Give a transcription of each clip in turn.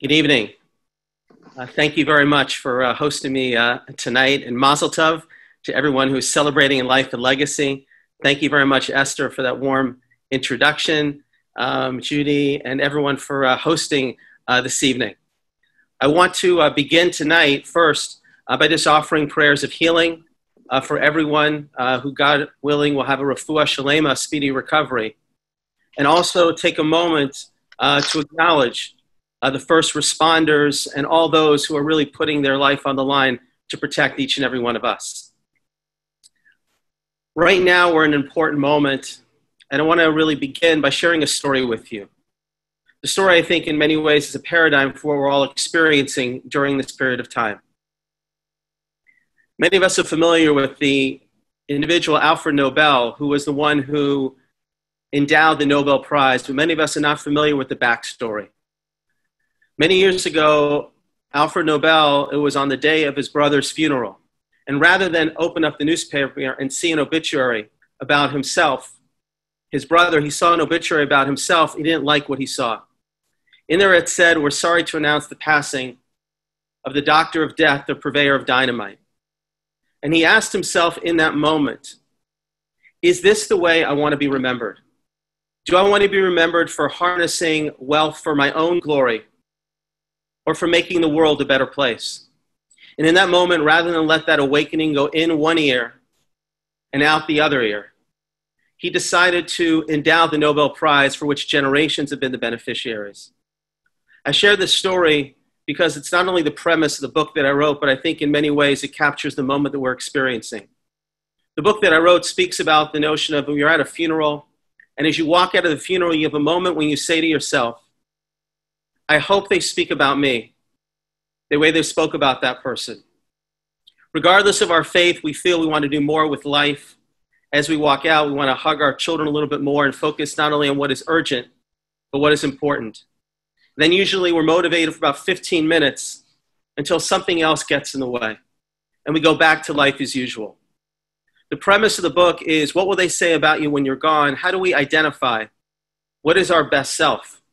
Good evening. Thank you very much for hosting me tonight, and Mazel Tov to everyone who's celebrating in life and legacy. Thank you very much, Esther, for that warm introduction, Judy, and everyone for hosting this evening. I want to begin tonight first by just offering prayers of healing for everyone who, God willing, will have a refuah shalema, a speedy recovery, and also take a moment to acknowledge the first responders and all those who are really putting their life on the line to protect each and every one of us. Right now, we're in an important moment, and I want to really begin by sharing a story with you. The story, I think, in many ways is a paradigm for what we're all experiencing during this period of time. Many of us are familiar with the individual Alfred Nobel, who was the one who endowed the Nobel Prize, but many of us are not familiar with the backstory. Many years ago, Alfred Nobel, it was on the day of his brother's funeral. And rather than open up the newspaper and see an obituary about himself, his brother, he saw an obituary about himself. He didn't like what he saw. In there it said, "We're sorry to announce the passing of the doctor of death, the purveyor of dynamite." And he asked himself in that moment, is this the way I want to be remembered? Do I want to be remembered for harnessing wealth for my own glory, or for making the world a better place? And in that moment, rather than let that awakening go in one ear and out the other ear, he decided to endow the Nobel Prize, for which generations have been the beneficiaries. I share this story because it's not only the premise of the book that I wrote, but I think in many ways it captures the moment that we're experiencing. The book that I wrote speaks about the notion of when you're at a funeral, and as you walk out of the funeral, you have a moment when you say to yourself, I hope they speak about me the way they spoke about that person. Regardless of our faith, we feel we want to do more with life. As we walk out, we want to hug our children a little bit more and focus not only on what is urgent, but what is important. Then usually we're motivated for about 15 minutes until something else gets in the way, and we go back to life as usual. The premise of the book is, what will they say about you when you're gone? How do we identify what is our best self?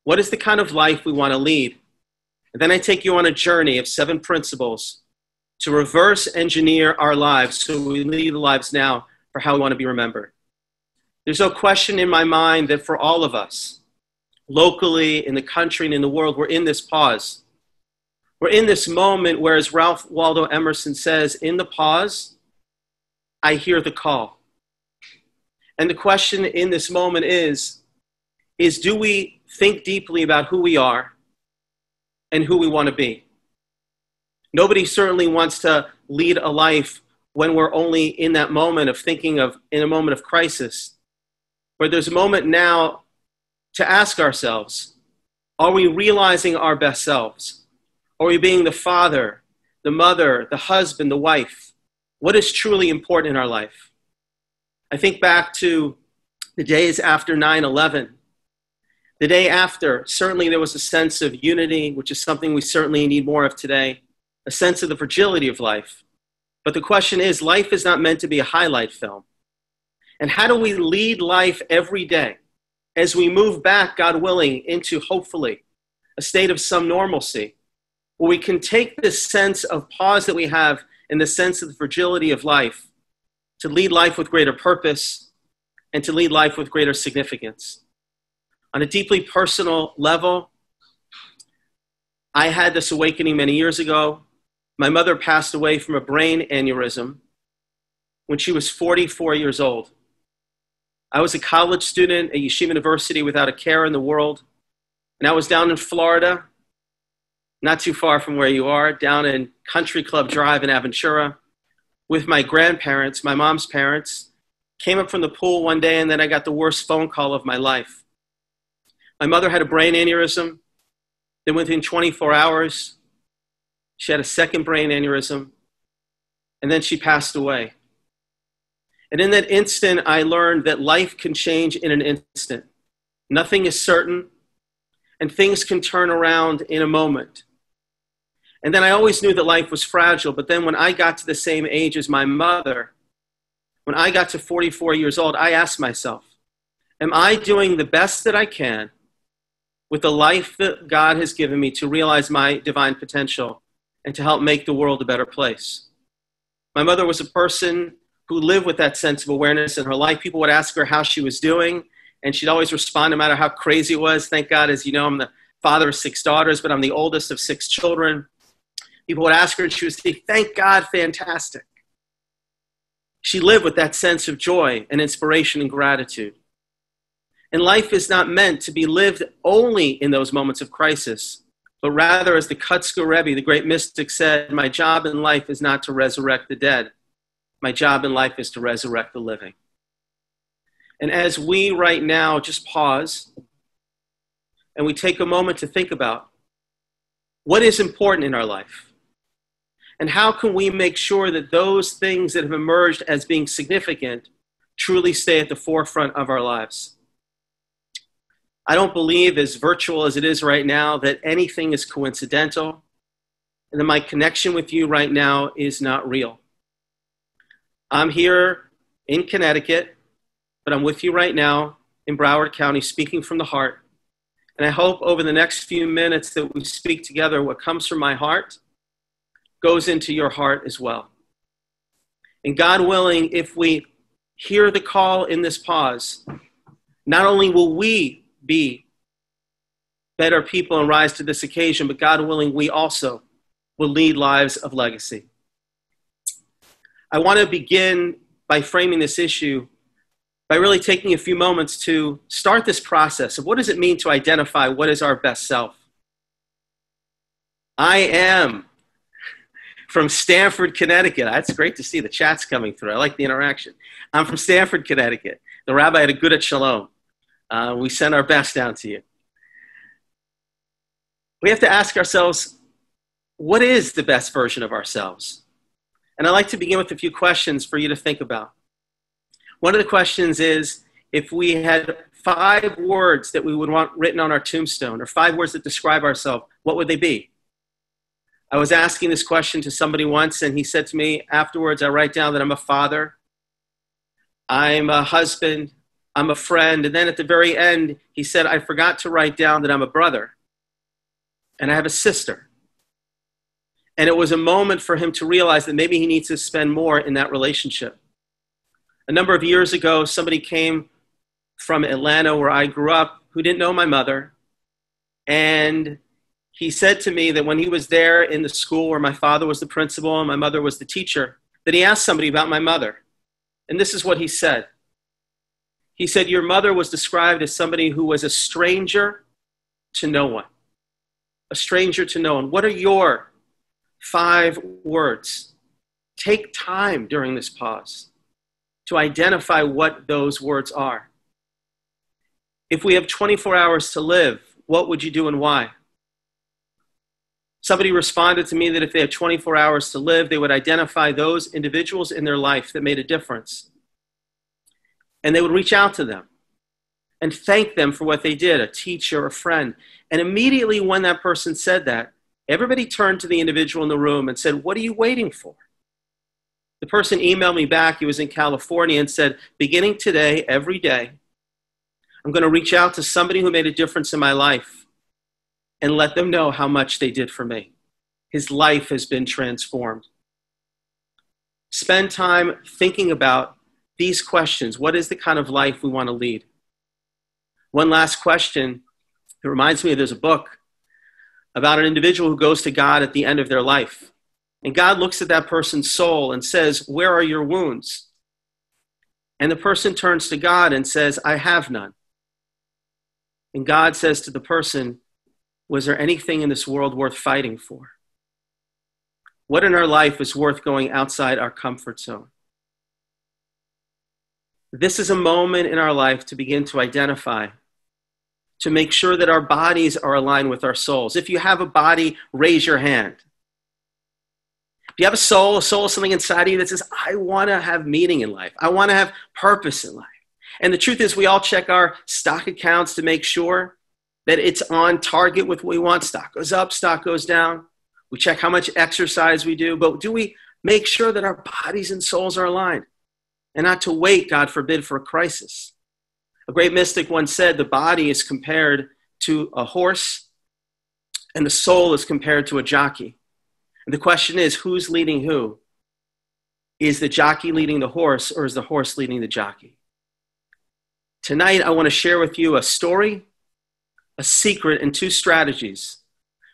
What is the kind of life we want to lead? And then I take you on a journey of 7 principles to reverse engineer our lives so we lead the lives now for how we want to be remembered. There's no question in my mind that for all of us, locally, in the country, and in the world, we're in this pause. We're in this moment where, as Ralph Waldo Emerson says, in the pause, I hear the call. And the question in this moment is do we think deeply about who we are and who we want to be? Nobody certainly wants to lead a life when we're only in that moment of thinking of, in a moment of crisis, where there's a moment now to ask ourselves, are we realizing our best selves? Are we being the father, the mother, the husband, the wife? What is truly important in our life? I think back to the days after 9/11. The day after, certainly there was a sense of unity, which is something we certainly need more of today, a sense of the fragility of life. But the question is, life is not meant to be a highlight film. And how do we lead life every day as we move back, God willing, into hopefully a state of some normalcy, where we can take this sense of pause that we have in the sense of the fragility of life to lead life with greater purpose and to lead life with greater significance. On a deeply personal level, I had this awakening many years ago. My mother passed away from a brain aneurysm when she was 44 years old. I was a college student at Yeshiva University without a care in the world. And I was down in Florida, not too far from where you are, down in Country Club Drive in Aventura, with my grandparents, my mom's parents. Came up from the pool one day, and then I got the worst phone call of my life. My mother had a brain aneurysm. Then within 24 hours, she had a second brain aneurysm, and then she passed away. And in that instant, I learned that life can change in an instant. Nothing is certain, and things can turn around in a moment. And then I always knew that life was fragile, but then when I got to the same age as my mother, when I got to 44 years old, I asked myself, am I doing the best that I can with the life that God has given me to realize my divine potential and to help make the world a better place. My mother was a person who lived with that sense of awareness in her life. People would ask her how she was doing, and she'd always respond, no matter how crazy it was. Thank God, as you know, I'm the father of 6 daughters, but I'm the oldest of 6 children. People would ask her, and she would say, thank God, fantastic. She lived with that sense of joy and inspiration and gratitude. And life is not meant to be lived only in those moments of crisis, but rather, as the Kutzker Rebbe, the great mystic, said, my job in life is not to resurrect the dead. My job in life is to resurrect the living. And as we right now just pause and we take a moment to think about what is important in our life and how can we make sure that those things that have emerged as being significant truly stay at the forefront of our lives. I don't believe, as virtual as it is right now, that anything is coincidental and that my connection with you right now is not real. I'm here in Connecticut, but I'm with you right now in Broward County, speaking from the heart. And I hope over the next few minutes that we speak together, what comes from my heart goes into your heart as well. And God willing, if we hear the call in this pause, not only will we be better people and rise to this occasion, but God willing, we also will lead lives of legacy. I want to begin by framing this issue by really taking a few moments to start this process of what does it mean to identify what is our best self. I am from Stamford, Connecticut. That's great to see the chats coming through. I like the interaction. I'm from Stamford, Connecticut. The rabbi had a good at Shalom. We send our best down to you. We have to ask ourselves, what is the best version of ourselves? And I'd like to begin with a few questions for you to think about. One of the questions is, if we had 5 words that we would want written on our tombstone, or 5 words that describe ourselves, what would they be? I was asking this question to somebody once, and he said to me afterwards, I write down that I'm a father, I'm a husband, I'm a friend, and then at the very end, he said, I forgot to write down that I'm a brother, and I have a sister. And it was a moment for him to realize that maybe he needs to spend more in that relationship. A number of years ago, somebody came from Atlanta, where I grew up, who didn't know my mother. And he said to me that when he was there in the school where my father was the principal and my mother was the teacher, that he asked somebody about my mother. And this is what he said. He said, your mother was described as somebody who was a stranger to no one. A stranger to no one. What are your 5 words? Take time during this pause to identify what those words are. If we have 24 hours to live, what would you do and why? Somebody responded to me that if they had 24 hours to live, they would identify those individuals in their life that made a difference. And they would reach out to them and thank them for what they did, a teacher, a friend. And immediately when that person said that, everybody turned to the individual in the room and said, what are you waiting for? The person emailed me back, he was in California, and said, beginning today, every day, I'm going to reach out to somebody who made a difference in my life and let them know how much they did for me. His life has been transformed. Spend time thinking about these questions. What is the kind of life we want to lead? One last question. It reminds me, there's a book about an individual who goes to God at the end of their life. And God looks at that person's soul and says, where are your wounds? And the person turns to God and says, I have none. And God says to the person, was there anything in this world worth fighting for? What in our life is worth going outside our comfort zone? This is a moment in our life to begin to identify, to make sure that our bodies are aligned with our souls. If you have a body, raise your hand. If you have a soul is something inside of you that says, I want to have meaning in life. I want to have purpose in life. And the truth is, we all check our stock accounts to make sure that it's on target with what we want. Stock goes up, stock goes down. We check how much exercise we do, but do we make sure that our bodies and souls are aligned and not to wait, God forbid, for a crisis? A great mystic once said the body is compared to a horse, and the soul is compared to a jockey. And the question is, who's leading who? Is the jockey leading the horse, or is the horse leading the jockey? Tonight, I want to share with you a story, a secret, and two strategies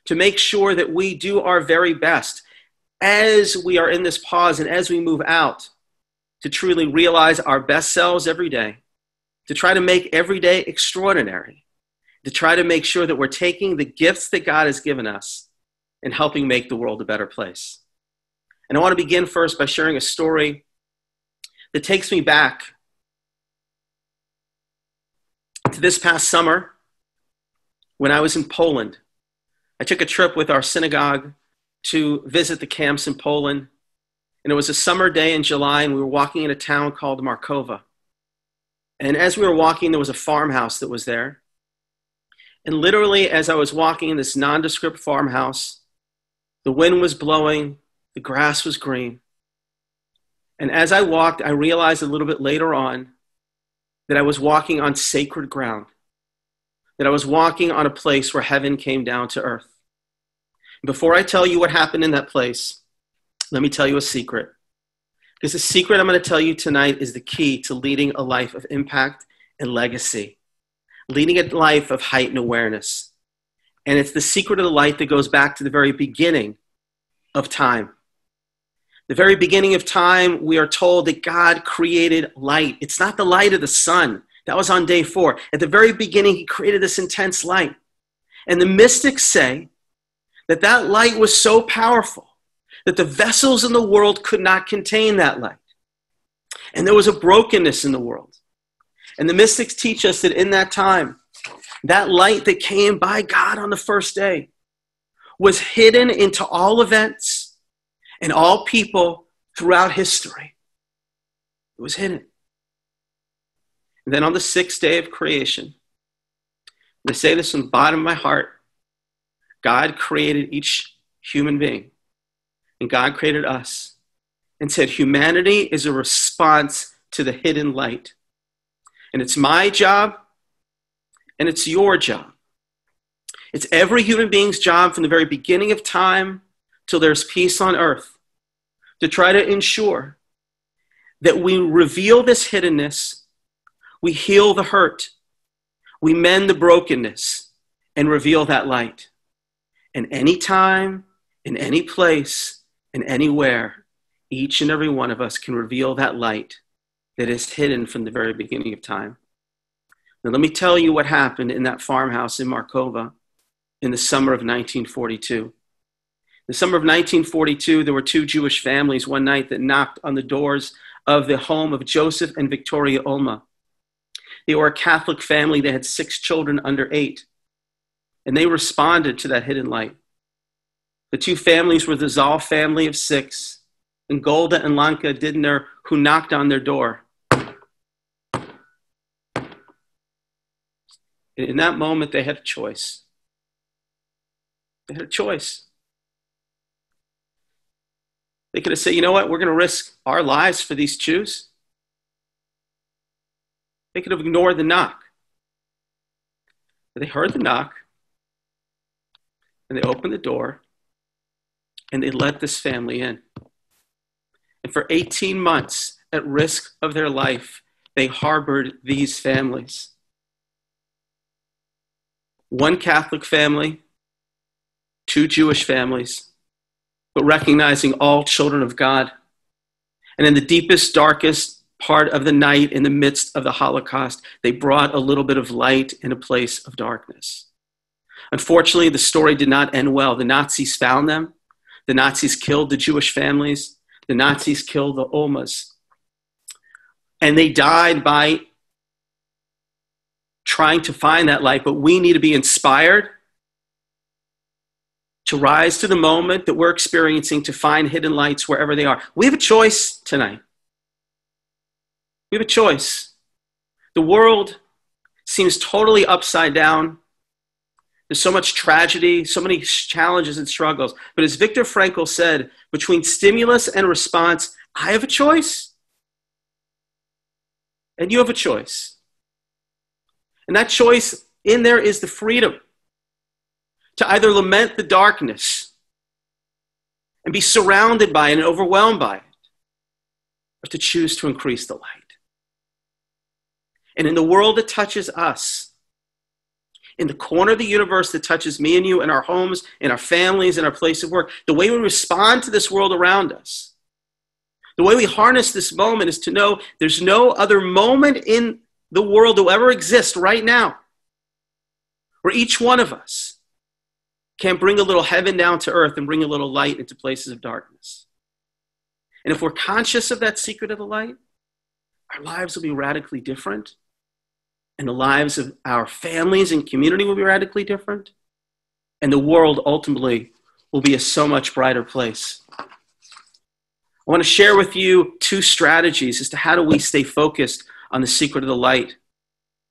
to make sure that we do our very best as we are in this pause and as we move out to truly realize our best selves every day, to try to make every day extraordinary, to try to make sure that we're taking the gifts that God has given us and helping make the world a better place. And I want to begin first by sharing a story that takes me back to this past summer when I was in Poland. I took a trip with our synagogue to visit the camps in Poland. And it was a summer day in July, and we were walking in a town called Markowa. And as we were walking, there was a farmhouse that was there. And literally, as I was walking in this nondescript farmhouse, the wind was blowing, the grass was green. And as I walked, I realized a little bit later on that I was walking on sacred ground, that I was walking on a place where heaven came down to earth. Before I tell you what happened in that place, let me tell you a secret. Because the secret I'm going to tell you tonight is the key to leading a life of impact and legacy, leading a life of heightened awareness. And it's the secret of the light that goes back to the very beginning of time. The very beginning of time, we are told that God created light. It's not the light of the sun. That was on day 4. At the very beginning, he created this intense light. And the mystics say that that light was so powerful that the vessels in the world could not contain that light. And there was a brokenness in the world. And the mystics teach us that in that time, that light that came by God on the first day was hidden into all events and all people throughout history. It was hidden. And then on the 6th day of creation, and I say this from the bottom of my heart, God created each human being. And God created us and said humanity is a response to the hidden light. And it's my job and it's your job. It's every human being's job from the very beginning of time till there's peace on earth to try to ensure that we reveal this hiddenness, we heal the hurt, we mend the brokenness, and reveal that light. And any time, in any place, and anywhere, each and every one of us can reveal that light that is hidden from the very beginning of time. Now, let me tell you what happened in that farmhouse in Markowa in the summer of 1942. The summer of 1942, there were 2 Jewish families one night that knocked on the doors of the home of Joseph and Victoria Ulma. They were a Catholic family. They had 6 children under 8. And they responded to that hidden light. The 2 families were the Zal family of 6, and Golda and Lanka Didner, who knocked on their door. In that moment, they had a choice. They had a choice. They could have said, you know what, we're going to risk our lives for these Jews. They could have ignored the knock. But they heard the knock, and they opened the door, and they let this family in. And for 18 months, at risk of their life, they harbored these families. 1 Catholic family, 2 Jewish families, but recognizing all children of God. And in the deepest, darkest part of the night, in the midst of the Holocaust, they brought a little bit of light in a place of darkness. Unfortunately, the story did not end well. The Nazis found them. The Nazis killed the Jewish families. The Nazis killed the Ulmas. And they died by trying to find that light. But we need to be inspired to rise to the moment that we're experiencing, to find hidden lights wherever they are. We have a choice tonight. We have a choice. The world seems totally upside down. There's so much tragedy, so many challenges and struggles. But as Viktor Frankl said, between stimulus and response, I have a choice. And you have a choice. And that choice In there is the freedom to either lament the darkness and be surrounded by it and overwhelmed by it, or to choose to increase the light. And in the world that touches us, in the corner of the universe that touches me and you, in our homes, in our families, in our place of work, the way we respond to this world around us, the way we harness this moment is to know there's no other moment in the world that will ever exist right now where each one of us can bring a little heaven down to earth and bring a little light into places of darkness. And if we're conscious of that secret of the light, our lives will be radically different. And the lives of our families and community will be radically different. And the world ultimately will be a so much brighter place. I want to share with you 2 strategies as to how do we stay focused on the secret of the light.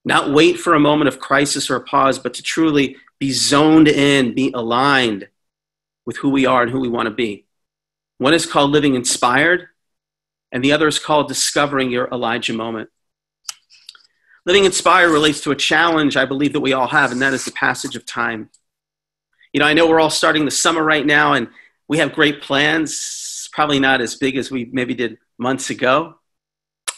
Not wait for a moment of crisis or a pause, but to truly be zoned in, be aligned with who we are and who we want to be. One is called living inspired, and the other is called discovering your Elijah moment. Living inspired relates to a challenge I believe that we all have, and that is the passage of time. You know, I know we're all starting the summer right now, and we have great plans, probably not as big as we maybe did months ago.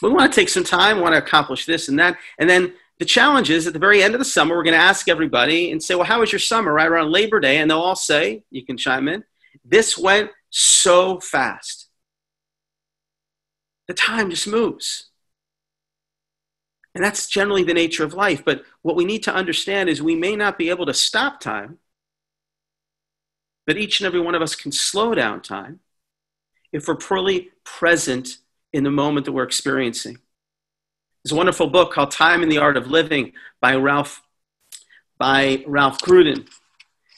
We want to take some time, want to accomplish this and that. And then the challenge is at the very end of the summer, we're going to ask everybody and say, well, how was your summer right around Labor Day? And they'll all say, you can chime in, this went so fast. The time just moves. And that's generally the nature of life. But what we need to understand is we may not be able to stop time, but each and every one of us can slow down time if we're fully present in the moment that we're experiencing. There's a wonderful book called Time and the Art of Living by Ralph Gruden.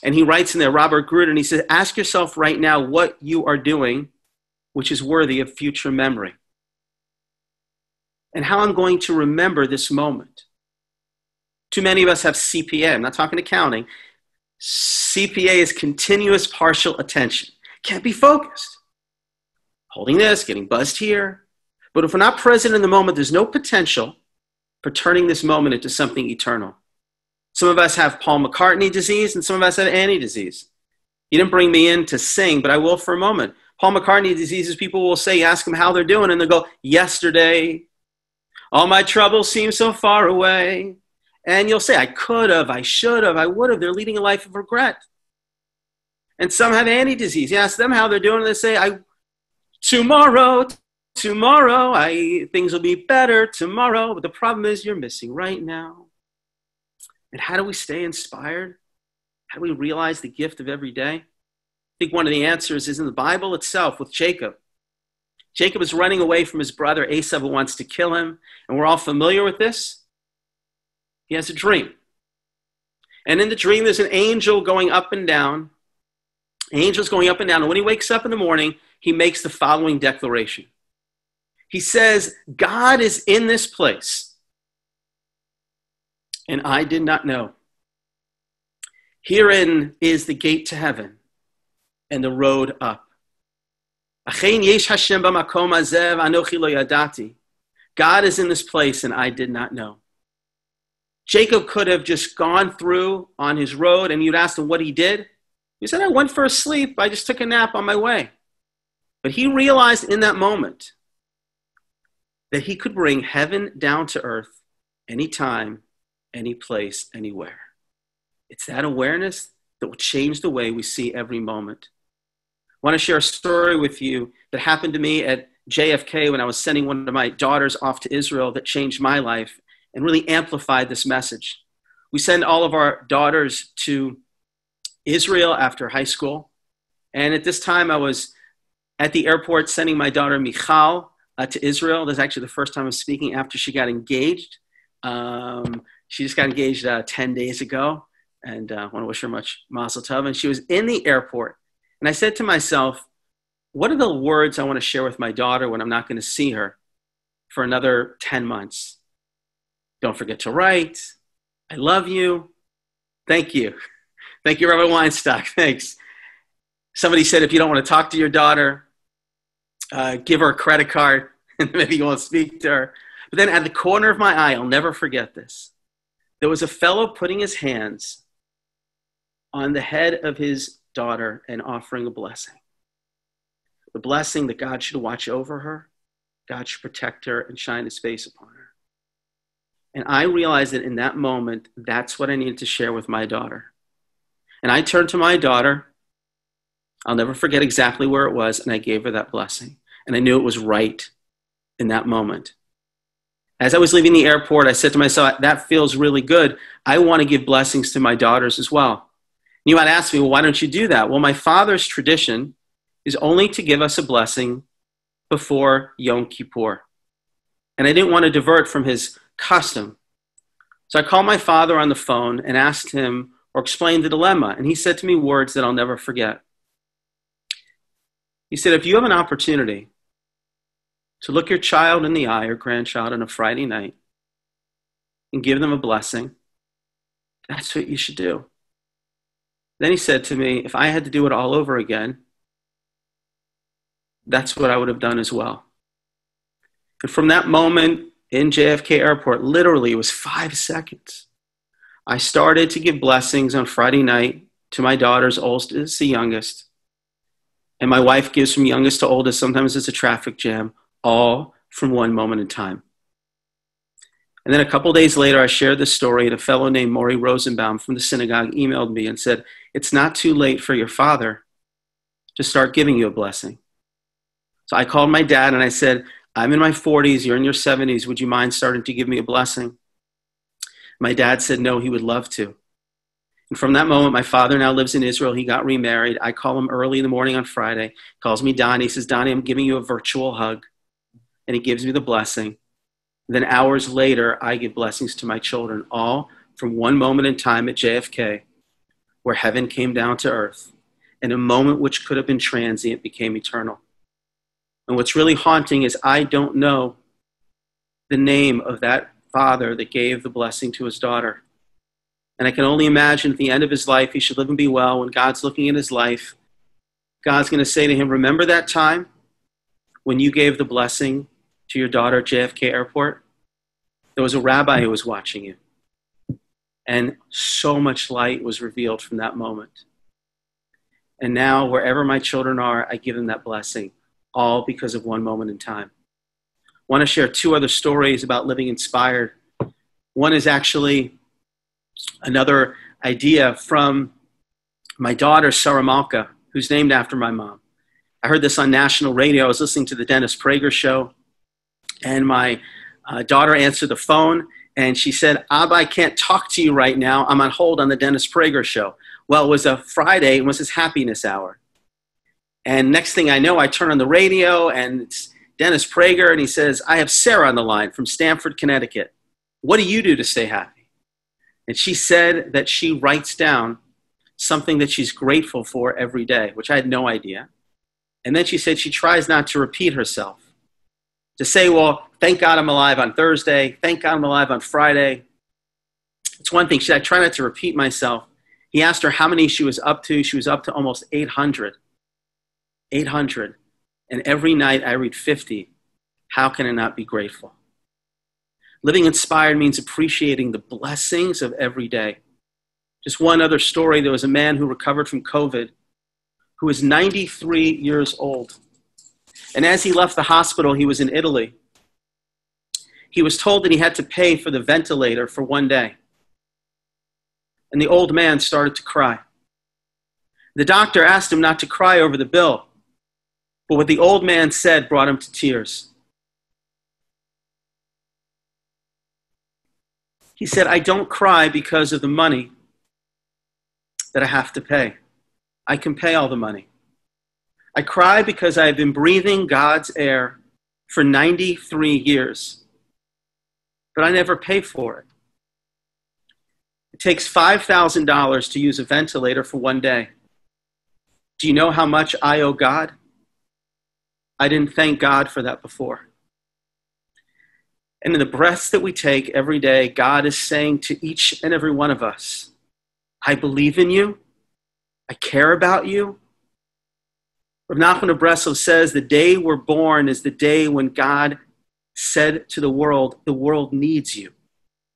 And he writes in there, Robert Gruden, he says, ask yourself right now what you are doing which is worthy of future memory. And how I'm going to remember this moment. Too many of us have CPA. I'm not talking accounting. CPA is continuous partial attention. Can't be focused. Holding this, getting buzzed here. But if we're not present in the moment, there's no potential for turning this moment into something eternal. Some of us have Paul McCartney disease, and some of us have Annie disease. You didn't bring me in to sing, but I will for a moment. Paul McCartney disease is people will say, ask them how they're doing, and they'll go, yesterday, all my troubles seem so far away. And you'll say, I could have, I should have, I would have. They're leading a life of regret. And some have Annie disease. You ask them how they're doing, and they say, tomorrow, things will be better tomorrow. But the problem is you're missing right now. And how do we stay inspired? How do we realize the gift of every day? I think one of the answers is in the Bible itself with Jacob. Jacob is running away from his brother Esau, who wants to kill him. And we're all familiar with this. He has a dream. And in the dream, there's an angel going up and down. Angels going up and down. And when he wakes up in the morning, he makes the following declaration. He says, God is in this place, and I did not know. Herein is the gate to heaven and the road up. God is in this place, and I did not know. Jacob could have just gone through on his road, and you'd ask him what he did. He said, I went for a sleep. I just took a nap on my way. But he realized in that moment that he could bring heaven down to earth anytime, any place, anywhere. It's that awareness that will change the way we see every moment. I want to share a story with you that happened to me at JFK when I was sending one of my daughters off to Israel that changed my life and really amplified this message. We send all of our daughters to Israel after high school. And at this time, I was at the airport sending my daughter Michal to Israel. That's actually the first time I'm speaking after she got engaged. She just got engaged 10 days ago. And I want to wish her much mazel tov. And she was in the airport. And I said to myself, what are the words I want to share with my daughter when I'm not going to see her for another 10 months? Don't forget to write. I love you. Thank you. Thank you, Rabbi Weinstock. Thanks. Somebody said if you don't want to talk to your daughter, give her a credit card, and maybe you won't speak to her. But then at the corner of my eye, I'll never forget this. there was a fellow putting his hands on the head of his daughter and offering a blessing. The blessing that God should watch over her, God should protect her and shine his face upon her. And I realized that in that moment, that's what I needed to share with my daughter. And I turned to my daughter. I'll never forget exactly where it was, and I gave her that blessing. And I knew it was right in that moment. As I was leaving the airport, I said to myself, that feels really good. I want to give blessings to my daughters as well. And you might ask me, well, why don't you do that? Well, my father's tradition is only to give us a blessing before Yom Kippur. And I didn't want to divert from his custom. So I called my father on the phone and asked him or explained the dilemma. And he said to me words that I'll never forget. He said, if you have an opportunity to look your child in the eye or grandchild on a Friday night and give them a blessing, that's what you should do. Then he said to me, if I had to do it all over again, that's what I would have done as well. And from that moment in JFK Airport, literally it was 5 seconds, I started to give blessings on Friday night to my daughters, oldest to youngest. And my wife gives from youngest to oldest. Sometimes it's a traffic jam, all from one moment in time. And then a couple days later, I shared this story, and a fellow named Maury Rosenbaum from the synagogue emailed me and said, it's not too late for your father to start giving you a blessing. So I called my dad and I said, I'm in my 40s, you're in your 70s. Would you mind starting to give me a blessing? My dad said, no, he would love to. And from that moment, my father now lives in Israel. He got remarried. I call him early in the morning on Friday. He calls me Donnie. He says, Donnie, I'm giving you a virtual hug. And he gives me the blessing. Then hours later, I give blessings to my children, all from one moment in time at JFK, where heaven came down to earth. And a moment which could have been transient became eternal. And what's really haunting is I don't know the name of that father that gave the blessing to his daughter. And I can only imagine at the end of his life, he should live and be well. When God's looking at his life, God's going to say to him, remember that time when you gave the blessing to your daughter at JFK Airport? There was a rabbi who was watching you. And so much light was revealed from that moment. And now, wherever my children are, I give them that blessing, all because of one moment in time. I want to share two other stories about living inspired. One is actually another idea from my daughter, Sarah Malka, who's named after my mom. I heard this on national radio. I was listening to the Dennis Prager show, and my daughter answered the phone, and she said, Abba, I can't talk to you right now. I'm on hold on the Dennis Prager show. Well, it was a Friday. It was his happiness hour. And next thing I know, I turn on the radio, and it's Dennis Prager, and he says, I have Sarah on the line from Stamford, Connecticut. What do you do to stay happy? And she said that she writes down something that she's grateful for every day, which I had no idea. And then she said she tries not to repeat herself. To say, well, thank God I'm alive on Thursday. Thank God I'm alive on Friday. It's one thing. She said, I try not to repeat myself. He asked her how many she was up to. She was up to almost 800. 800. And every night I read 50. How can I not be grateful? Living inspired means appreciating the blessings of every day. Just one other story. There was a man who recovered from COVID who was 93 years old. And as he left the hospital, he was in Italy. He was told that he had to pay for the ventilator for one day. And the old man started to cry. The doctor asked him not to cry over the bill. But what the old man said brought him to tears. He said, I don't cry because of the money that I have to pay. I can pay all the money. I cry because I have been breathing God's air for 93 years, but I never pay for it. It takes $5,000 to use a ventilator for one day. Do you know how much I owe God? I didn't thank God for that before. And in the breaths that we take every day, God is saying to each and every one of us, I believe in you. I care about you. Rav Nachman of Breslov says the day we're born is the day when God said to the world needs you.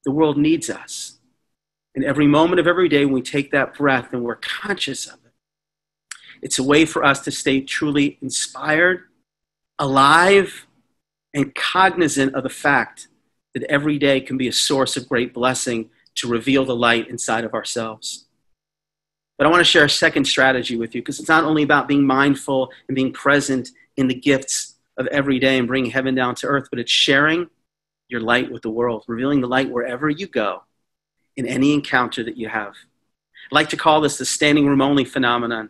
The world needs us. And every moment of every day when we take that breath and we're conscious of it, it's a way for us to stay truly inspired, alive, and cognizant of the fact that every day can be a source of great blessing to reveal the light inside of ourselves. But I want to share a second strategy with you, because it's not only about being mindful and being present in the gifts of every day and bringing heaven down to earth, but it's sharing your light with the world, revealing the light wherever you go, in any encounter that you have. I like to call this the standing room only phenomenon,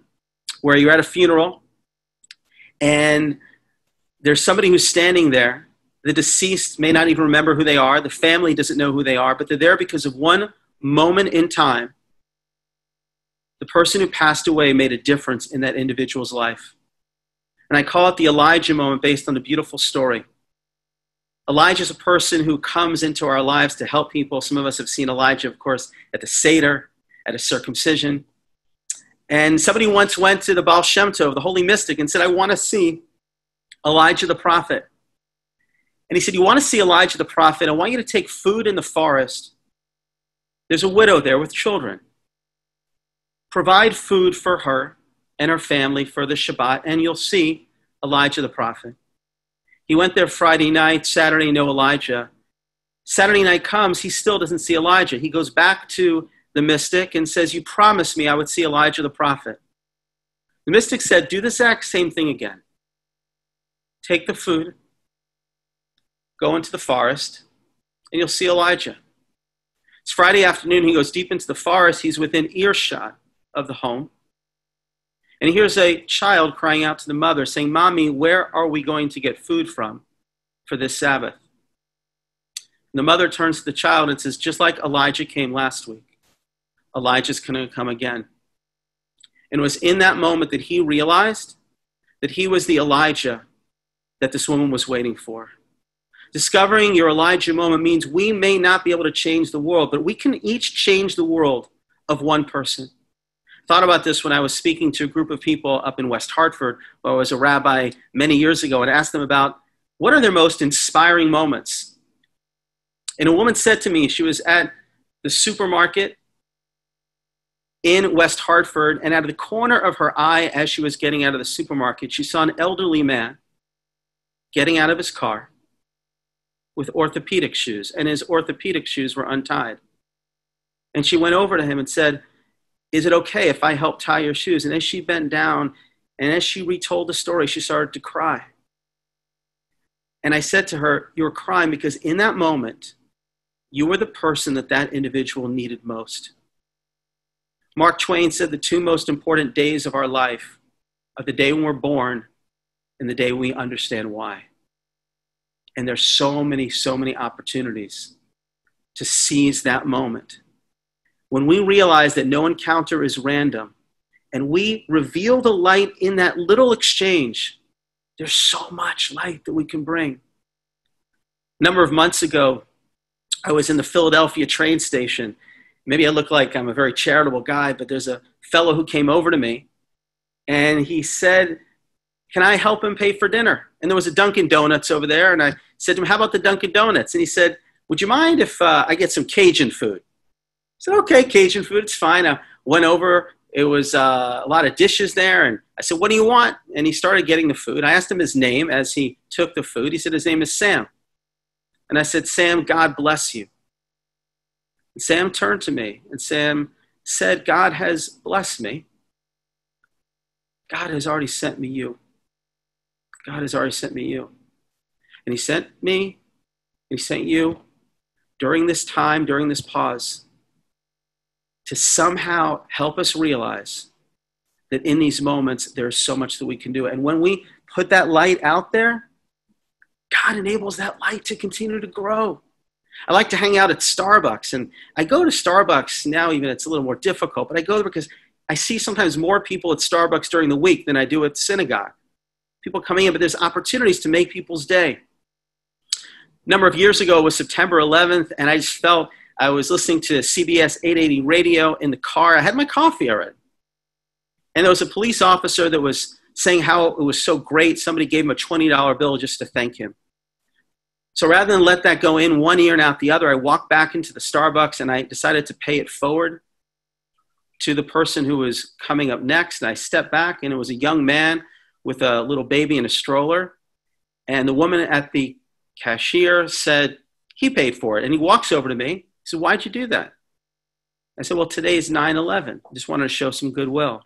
where you're at a funeral and there's somebody who's standing there. The deceased may not even remember who they are. The family doesn't know who they are, but they're there because of one moment in time. The person who passed away made a difference in that individual's life. And I call it the Elijah moment based on the beautiful story. Elijah is a person who comes into our lives to help people. Some of us have seen Elijah, of course, at the Seder, at a circumcision. And somebody once went to the Baal Shem Tov, the holy mystic, and said, I want to see Elijah the prophet. And he said, you want to see Elijah the prophet? I want you to take food in the forest. There's a widow there with children. Provide food for her and her family for the Shabbat, and you'll see Elijah the prophet. He went there Friday night, Saturday, no Elijah. Saturday night comes, he still doesn't see Elijah. He goes back to the mystic and says, you promised me I would see Elijah the prophet. The mystic said, do the exact same thing again. Take the food, go into the forest, and you'll see Elijah. It's Friday afternoon. He goes deep into the forest. He's within earshot of the home. And he hears a child crying out to the mother saying, Mommy, where are we going to get food from for this Sabbath? And the mother turns to the child and says, just like Elijah came last week, Elijah's going to come again. And it was in that moment that he realized that he was the Elijah that this woman was waiting for. Discovering your Elijah moment means we may not be able to change the world, but we can each change the world of one person. Thought about this when I was speaking to a group of people up in West Hartford, where I was a rabbi many years ago, and asked them about what are their most inspiring moments. And a woman said to me, she was at the supermarket in West Hartford, and out of the corner of her eye as she was getting out of the supermarket, she saw an elderly man getting out of his car with orthopedic shoes, and his orthopedic shoes were untied. And she went over to him and said, is it okay if I help tie your shoes? And as she bent down and as she retold the story, she started to cry. And I said to her, you were crying because in that moment, you were the person that that individual needed most. Mark Twain said the two most important days of our life are the day when we're born and the day we understand why. And there's so many opportunities to seize that moment. When we realize that no encounter is random and we reveal the light in that little exchange, there's so much light that we can bring. A number of months ago, I was in the Philadelphia train station. Maybe I look like I'm a very charitable guy, but there's a fellow who came over to me and he said, can I help him pay for dinner? And there was a Dunkin' Donuts over there. And I said to him, how about the Dunkin' Donuts? And he said, would you mind if I get some Cajun food? I said, okay, Cajun food, it's fine. I went over, it was a lot of dishes there. And I said, what do you want? And he started getting the food. I asked him his name as he took the food. He said, his name is Sam. And I said, Sam, God bless you. And Sam turned to me and Sam said, God has blessed me. God has already sent me you. God has already sent me you. And he sent me, and he sent you during this time, during this pause, to somehow help us realize that in these moments, there's so much that we can do. And when we put that light out there, God enables that light to continue to grow. I like to hang out at Starbucks, and I go to Starbucks now, even it's a little more difficult, but I go there because I see sometimes more people at Starbucks during the week than I do at synagogue. People coming in, but there's opportunities to make people's day. A number of years ago, it was September 11th, and I just felt I was listening to CBS 880 radio in the car. I had my coffee already. And there was a police officer that was saying how it was so great. Somebody gave him a $20 bill just to thank him. So rather than let that go in one ear and out the other, I walked back into the Starbucks and I decided to pay it forward to the person who was coming up next. And I stepped back, and it was a young man with a little baby in a stroller. And the woman at the cashier said, he paid for it. And he walks over to me. He said, why'd you do that? I said, well, today's 9/11. I just wanted to show some goodwill.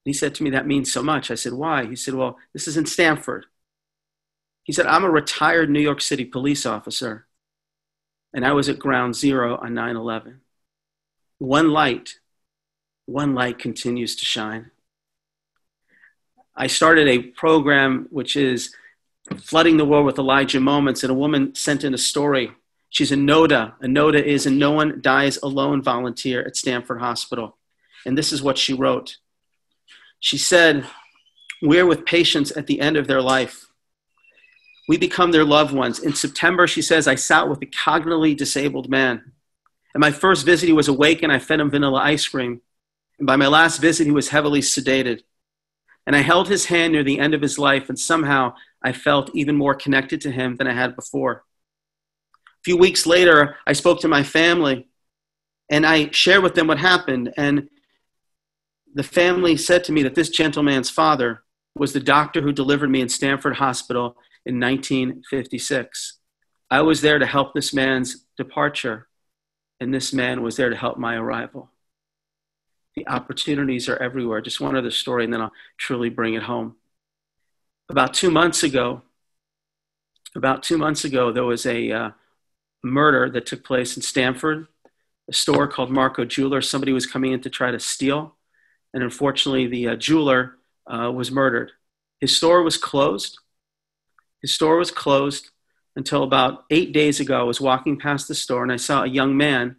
He said to me, that means so much. I said, why? He said, well, this is in Stanford. He said, I'm a retired New York City police officer, and I was at ground zero on 9/11. One light continues to shine. I started a program which is Flooding the World with Elijah Moments, and a woman sent in a story. She's a NODA. A NODA is a No One Dies Alone volunteer at Stanford Hospital. And this is what she wrote. She said, we're with patients at the end of their life. We become their loved ones. In September, she says, I sat with a cognitively disabled man. At my first visit, he was awake and I fed him vanilla ice cream. And by my last visit, he was heavily sedated. And I held his hand near the end of his life, and somehow I felt even more connected to him than I had before. A few weeks later, I spoke to my family and I shared with them what happened. And the family said to me that this gentleman's father was the doctor who delivered me in Stanford Hospital in 1956. I was there to help this man's departure, and this man was there to help my arrival. The opportunities are everywhere. Just one other story, and then I'll truly bring it home. About 2 months ago, there was a murder that took place in Stanford, a store called Marco Jeweler. Somebody was coming in to try to steal, and unfortunately, the jeweler was murdered. His store was closed. Until about 8 days ago. I was walking past the store, and I saw a young man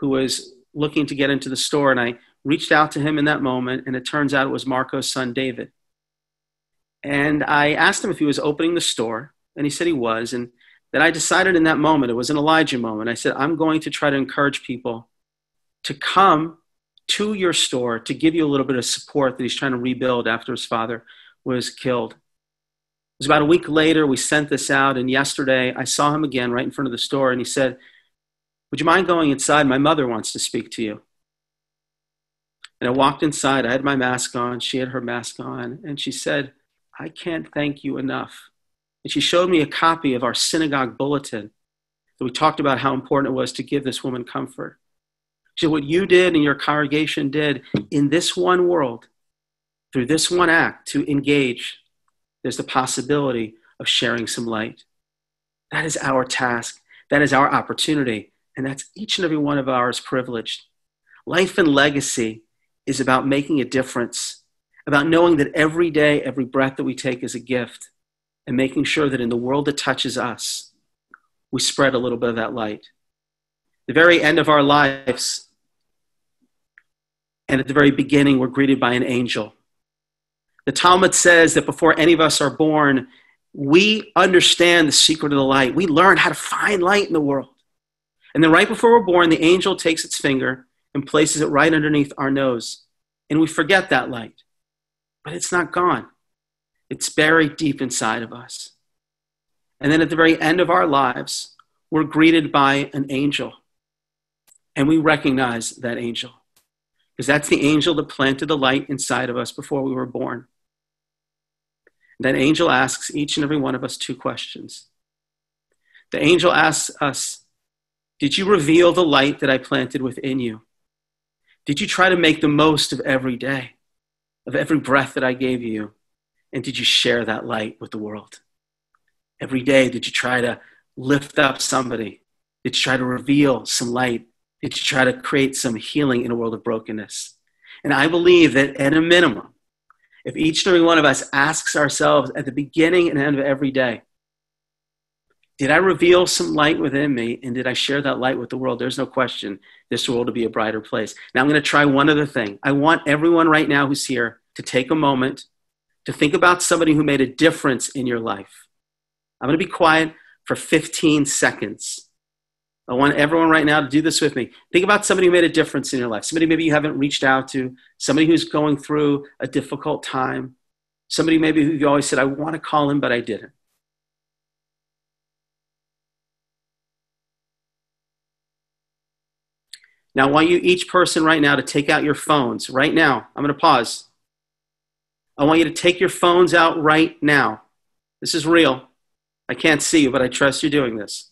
who was looking to get into the store, and I reached out to him in that moment, and it turns out it was Marco's son, David. And I asked him if he was opening the store, and he said he was, and then I decided in that moment, it was an Elijah moment, I said, I'm going to try to encourage people to come to your store to give you a little bit of support that he's trying to rebuild after his father was killed. It was about a week later, we sent this out, and yesterday I saw him again right in front of the store, and he said, would you mind going inside? My mother wants to speak to you. And I walked inside. I had my mask on. She had her mask on. And she said, I can't thank you enough. And she showed me a copy of our synagogue bulletin that we talked about how important it was to give this woman comfort. She said, what you did and your congregation did in this one world, through this one act to engage, there's the possibility of sharing some light. That is our task. That is our opportunity. And that's each and every one of ours privileged. Life and legacy is about making a difference, about knowing that every day, every breath that we take is a gift, and making sure that in the world that touches us, we spread a little bit of that light. The very end of our lives, and at the very beginning, we're greeted by an angel. The Talmud says that before any of us are born, we understand the secret of the light. We learn how to find light in the world. And then right before we're born, the angel takes its finger and places it right underneath our nose. And we forget that light. But it's not gone. It's buried deep inside of us. And then at the very end of our lives, we're greeted by an angel. And we recognize that angel. Because that's the angel that planted the light inside of us before we were born. That angel asks each and every one of us two questions. The angel asks us, did you reveal the light that I planted within you? Did you try to make the most of every day, of every breath that I gave you? And did you share that light with the world? Every day, did you try to lift up somebody? Did you try to reveal some light? Did you try to create some healing in a world of brokenness? And I believe that at a minimum, if each and every one of us asks ourselves at the beginning and end of every day, did I reveal some light within me, and did I share that light with the world? There's no question this world will be a brighter place. Now I'm going to try one other thing. I want everyone right now who's here to take a moment to think about somebody who made a difference in your life. I'm going to be quiet for 15 seconds. I want everyone right now to do this with me. Think about somebody who made a difference in your life. Somebody maybe you haven't reached out to. Somebody who's going through a difficult time. Somebody maybe who you always said, I want to call him, but I didn't. Now, I want you, each person right now, to take out your phones right now. I'm going to pause. I want you to take your phones out right now. This is real. I can't see you, but I trust you're doing this.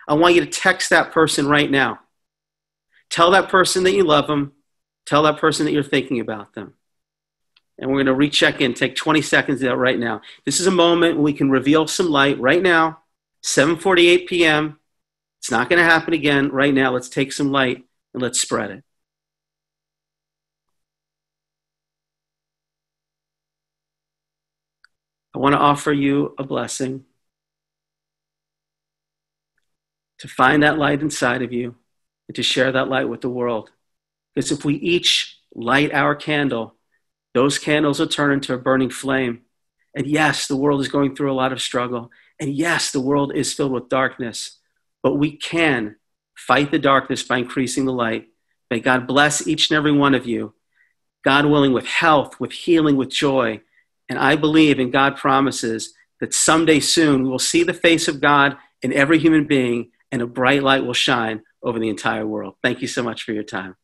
I want you to text that person right now. Tell that person that you love them. Tell that person that you're thinking about them. And we're going to recheck in. Take 20 seconds out right now. This is a moment when we can reveal some light right now, 7:48 p.m. It's not going to happen again right now. Let's take some light and let's spread it. I want to offer you a blessing to find that light inside of you and to share that light with the world. Because if we each light our candle, those candles will turn into a burning flame. And yes, the world is going through a lot of struggle. And yes, the world is filled with darkness. But we can fight the darkness by increasing the light. May God bless each and every one of you. God willing, with health, with healing, with joy. And I believe, and God promises, that someday soon we will see the face of God in every human being, and a bright light will shine over the entire world. Thank you so much for your time.